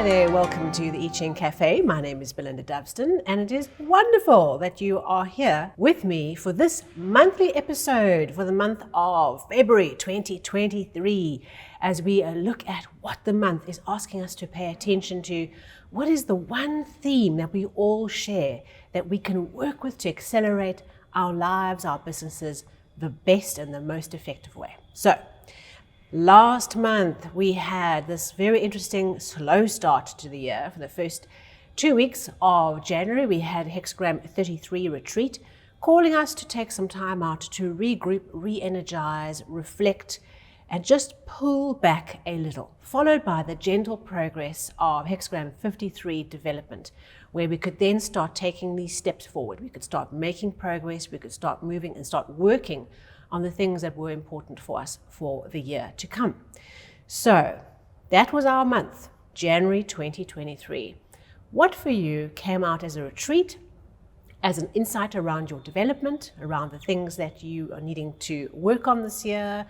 there, welcome to the I Ching Cafe. My name is Belinda Dubston and it is wonderful that you are here with me for this monthly episode for the month of February 2023 as we look at what the month is asking us to pay attention to. What is the one theme that we all share that we can work with to accelerate our lives, our businesses, the best and the most effective way? So, last month, we had this very interesting slow start to the year. For the first 2 weeks of January, we had Hexagram 33 retreat, calling us to take some time out to regroup, re-energize, reflect, and just pull back a little, followed by the gentle progress of Hexagram 53 development, where we could then start taking these steps forward. We could start making progress, we could start moving and start working on the things that were important for us for the year to come. So that was our month, January 2023. What for you came out as a retreat, as an insight around your development, around the things that you are needing to work on this year,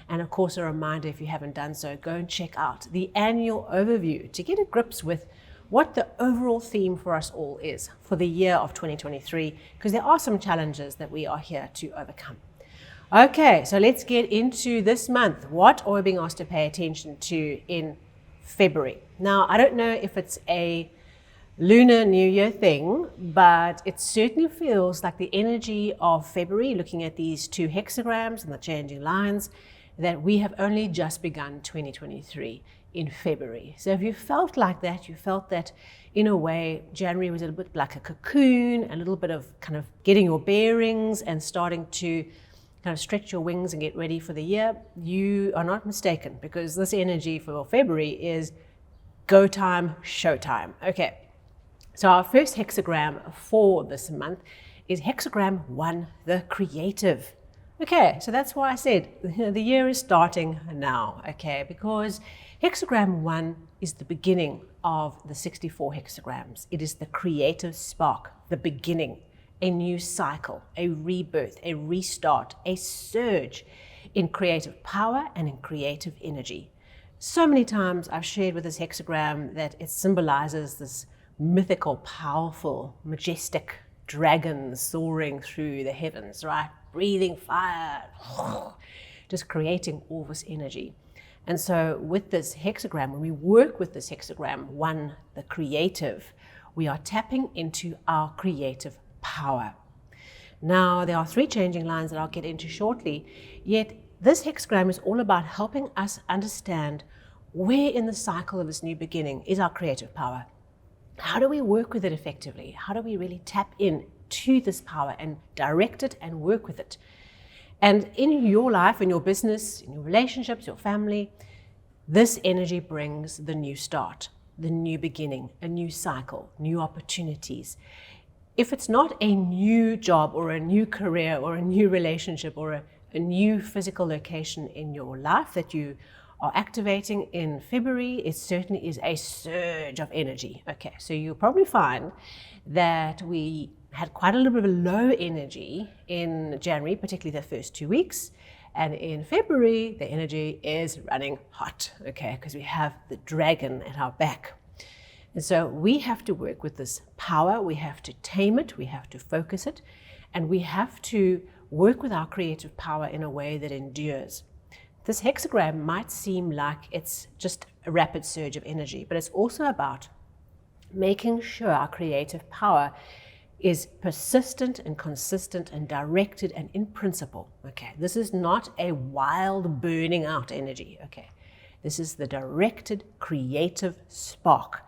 and of course a reminder, if you haven't done so, go and check out the annual overview to get a grips with what the overall theme for us all is for the year of 2023, because there are some challenges that we are here to overcome. Okay, so let's get into this month. What are we being asked to pay attention to in February? Now, I don't know if it's a Lunar New Year thing, but it certainly feels like the energy of February, looking at these two hexagrams and the changing lines, that we have only just begun 2023 in February. So if you felt like that, you felt that in a way, January was a little bit like a cocoon, a little bit of kind of getting your bearings and starting to kind of stretch your wings and get ready for the year, you are not mistaken, because this energy for February is go time, show time. Okay, so our first hexagram for this month is hexagram 1, the creative. Okay, so that's why I said the year is starting now, okay, because hexagram 1 is the beginning of the 64 hexagrams. It is the creative spark, the beginning. A new cycle, a rebirth, a restart, a surge in creative power and in creative energy. So many times I've shared with this hexagram that it symbolizes this mythical, powerful, majestic dragon soaring through the heavens, right? Breathing fire, just creating all this energy. And so with this hexagram, when we work with this hexagram 1, the creative, we are tapping into our creative power. Now, there are 3 changing lines that I'll get into shortly, yet this hexagram is all about helping us understand where in the cycle of this new beginning is our creative power. How do we work with it effectively? How do we really tap in to this power and direct it and work with it? And in your life, in your business, in your relationships, your family, this energy brings the new start, the new beginning, a new cycle, new opportunities. If it's not a new job or a new career or a new relationship or a new physical location in your life that you are activating in February, it certainly is a surge of energy. Okay, so you'll probably find that we had quite a little bit of a low energy in January, particularly the first 2 weeks. And in February, the energy is running hot, okay, because we have the dragon at our back. And so we have to work with this power, we have to tame it, we have to focus it, and we have to work with our creative power in a way that endures. This hexagram might seem like it's just a rapid surge of energy, but it's also about making sure our creative power is persistent and consistent and directed and in principle. Okay, this is not a wild burning out energy. Okay, this is the directed creative spark.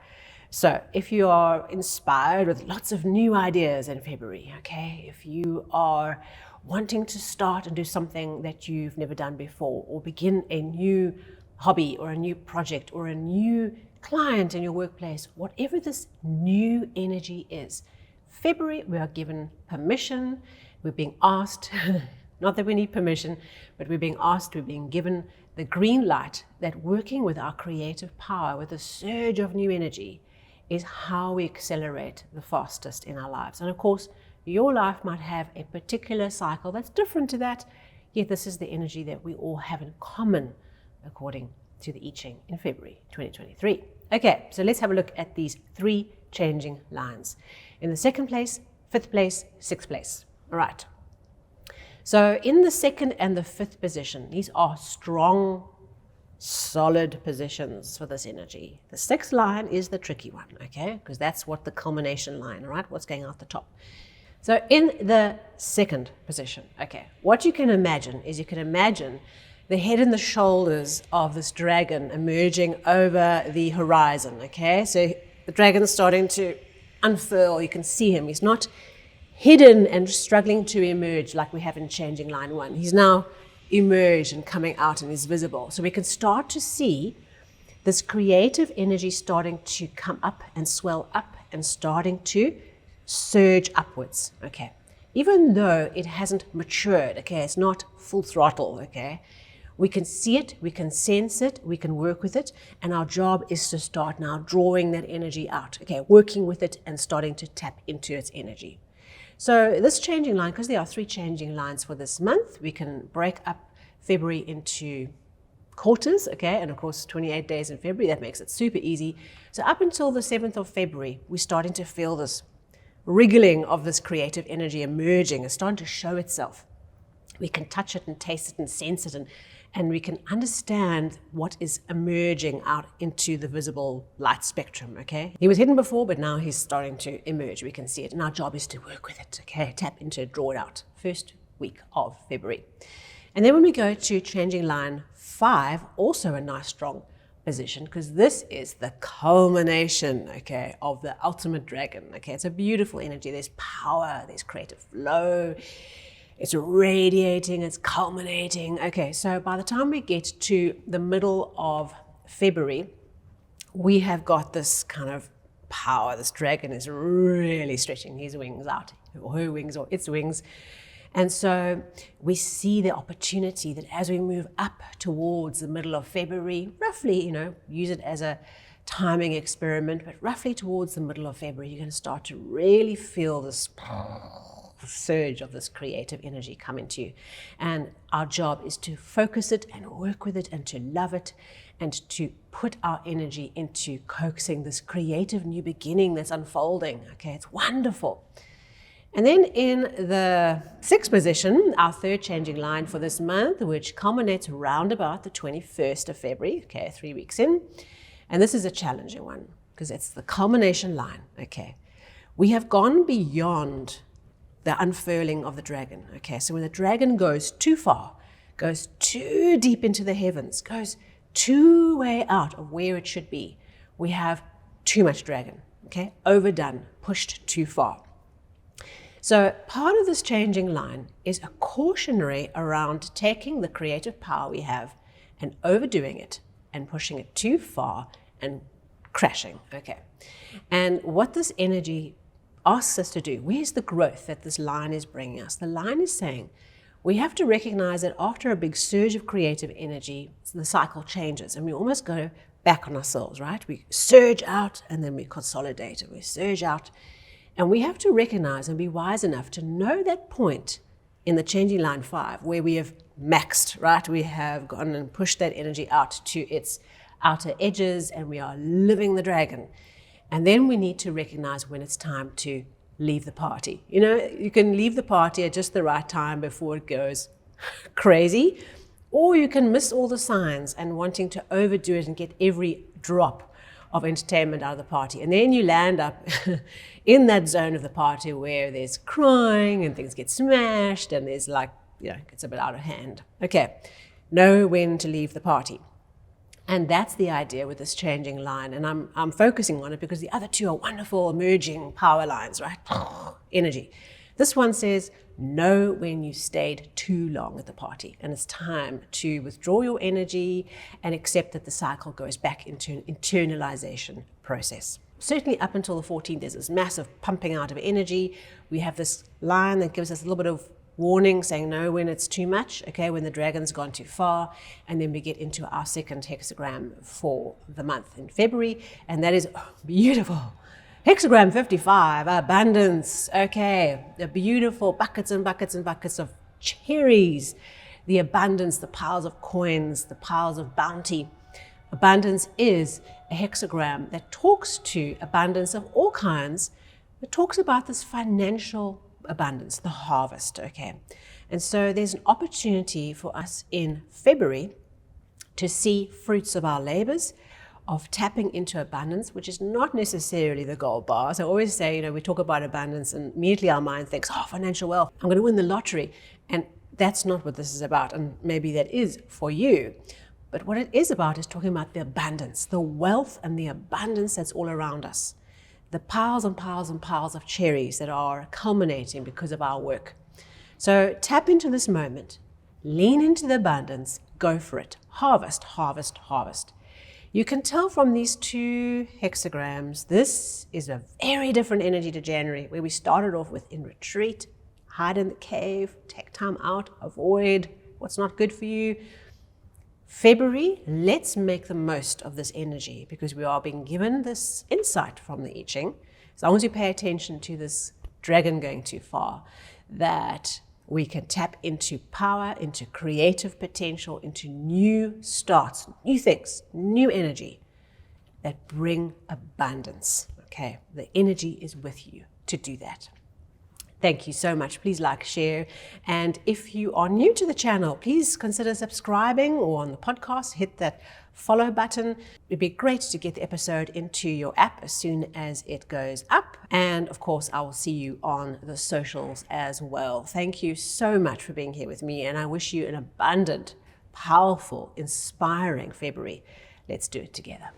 So if you are inspired with lots of new ideas in February, okay, if you are wanting to start and do something that you've never done before, or begin a new hobby or a new project or a new client in your workplace, whatever this new energy is, February, we are given permission, we're being asked, not that we need permission, but we're being asked, we're being given the green light that working with our creative power, with a surge of new energy, is how we accelerate the fastest in our lives. And of course, your life might have a particular cycle that's different to that, yet this is the energy that we all have in common according to the I Ching in February 2023. Okay, so let's have a look at these 3 changing lines. In the 2nd place, 5th place, 6th place. All right. So in the 2nd and the 5th position, these are strong, solid positions for this energy. The 6th line is the tricky one, okay? Because that's what the culmination line, right? What's going out the top. So in the 2nd position, okay, what you can imagine is the head and the shoulders of this dragon emerging over the horizon, okay? So the dragon's starting to unfurl. You can see him. He's not hidden and struggling to emerge like we have in changing line 1. He's now emerged and coming out and is visible. So we can start to see this creative energy starting to come up and swell up and starting to surge upwards, okay? Even though it hasn't matured, okay? It's not full throttle, okay? We can see it, we can sense it, we can work with it, and our job is to start now drawing that energy out, okay? Working with it and starting to tap into its energy. So this changing line, because there are 3 changing lines for this month, we can break up February into quarters, okay? And of course, 28 days in February, that makes it super easy. So up until the 7th of February, we're starting to feel this wriggling of this creative energy emerging. It's starting to show itself. We can touch it and taste it and sense it, and we can understand what is emerging out into the visible light spectrum, okay? He was hidden before, but now he's starting to emerge. We can see it, and our job is to work with it, okay? Tap into it, draw it out. 1st week of February. And then when we go to changing line 5, also a nice strong position, because this is the culmination, okay, of the ultimate dragon, okay? It's a beautiful energy. There's power, there's creative flow. It's radiating, it's culminating. Okay, so by the time we get to the middle of February, we have got this kind of power. This dragon is really stretching his wings out, or her wings, or its wings. And so we see the opportunity that as we move up towards the middle of February, roughly, use it as a timing experiment, but roughly towards the middle of February, you're going to start to really feel this surge of this creative energy come into you. And our job is to focus it and work with it and to love it and to put our energy into coaxing this creative new beginning that's unfolding. Okay, it's wonderful. And then in the 6th position, our 3rd changing line for this month, which culminates around about the 21st of February, okay, 3 weeks in. And this is a challenging one because it's the culmination line, okay. We have gone beyond the unfurling of the dragon, okay. So when the dragon goes too far, goes too deep into the heavens, goes too way out of where it should be, we have too much dragon, okay, overdone, pushed too far. So part of this changing line is a cautionary around taking the creative power we have and overdoing it and pushing it too far and crashing, okay. And what this energy asks us to do, where's the growth that this line is bringing us? The line is saying we have to recognize that after a big surge of creative energy, the cycle changes and we almost go back on ourselves, right? We surge out and then we consolidate and we surge out. And we have to recognize and be wise enough to know that point in the changing line 5 where we have maxed, right? We have gone and pushed that energy out to its outer edges and we are living the dragon. And then we need to recognize when it's time to leave the party. You can leave the party at just the right time before it goes crazy, or you can miss all the signs and wanting to overdo it and get every drop of entertainment out of the party. And then you land up in that zone of the party where there's crying and things get smashed and there's it gets a bit out of hand. Okay, know when to leave the party. And that's the idea with this changing line. And I'm focusing on it because the other 2 are wonderful emerging power lines, right? Energy. This one says, know when you stayed too long at the party and it's time to withdraw your energy and accept that the cycle goes back into an internalization process. Certainly up until the 14th, there's this massive pumping out of energy. We have this line that gives us a little bit of warning saying no when it's too much, okay, when the dragon's gone too far. And then we get into our 2nd hexagram for the month in February, and that is beautiful. Hexagram 55, abundance, okay, the beautiful buckets and buckets and buckets of cherries, the abundance, the piles of coins, the piles of bounty. Abundance is a hexagram that talks to abundance of all kinds. It talks about this financial abundance, the harvest, okay? And so there's an opportunity for us in February to see fruits of our labors, of tapping into abundance, which is not necessarily the gold bars. I always say, we talk about abundance and immediately our mind thinks, oh, financial wealth, I'm going to win the lottery. And that's not what this is about. And maybe that is for you. But what it is about is talking about the abundance, the wealth and the abundance that's all around us. The piles and piles and piles of cherries that are culminating because of our work. So tap into this moment, lean into the abundance, go for it. Harvest, harvest, harvest. You can tell from these two hexagrams, this is a very different energy to January, where we started off with in retreat, hide in the cave, take time out, avoid what's not good for you. February, let's make the most of this energy because we are being given this insight from the I Ching, as long as you pay attention to this dragon going too far, that we can tap into power, into creative potential, into new starts, new things, new energy that bring abundance. Okay, the energy is with you to do that. Thank you so much. Please like, share. And if you are new to the channel, please consider subscribing, or on the podcast, hit that follow button. It'd be great to get the episode into your app as soon as it goes up. And of course, I will see you on the socials as well. Thank you so much for being here with me. And I wish you an abundant, powerful, inspiring February. Let's do it together.